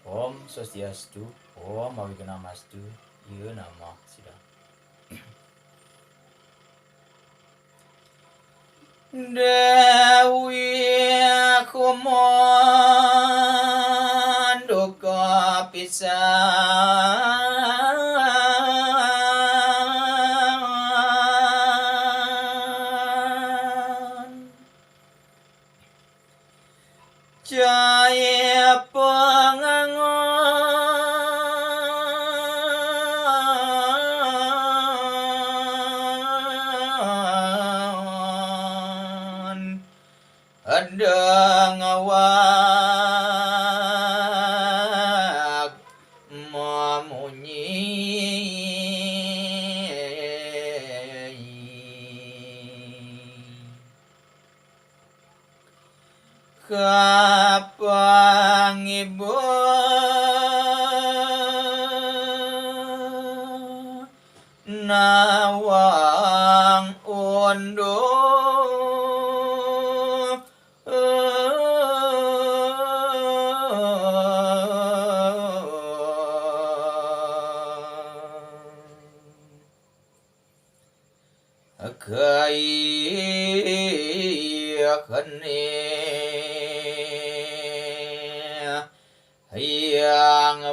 Om Swastiastu, Om Awiganamastu, Ieu nama Sidang. Dewi Kumanduka pisan Jaya pengangon Hadang awak memunyi kapang ibu nawang unduh kene yang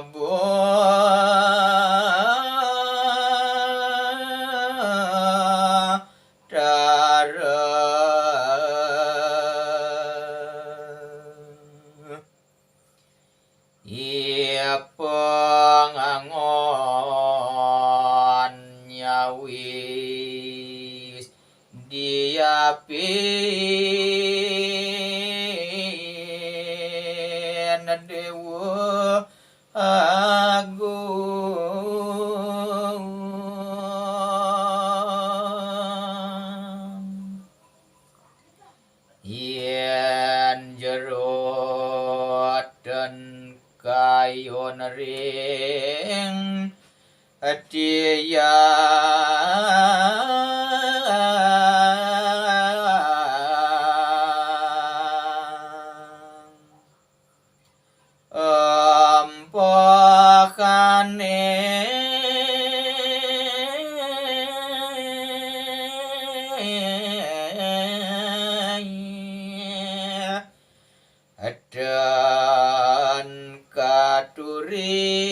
ia pengangon nyawis diapin dewa agung yen jerot dan kayon ring dia dan katuri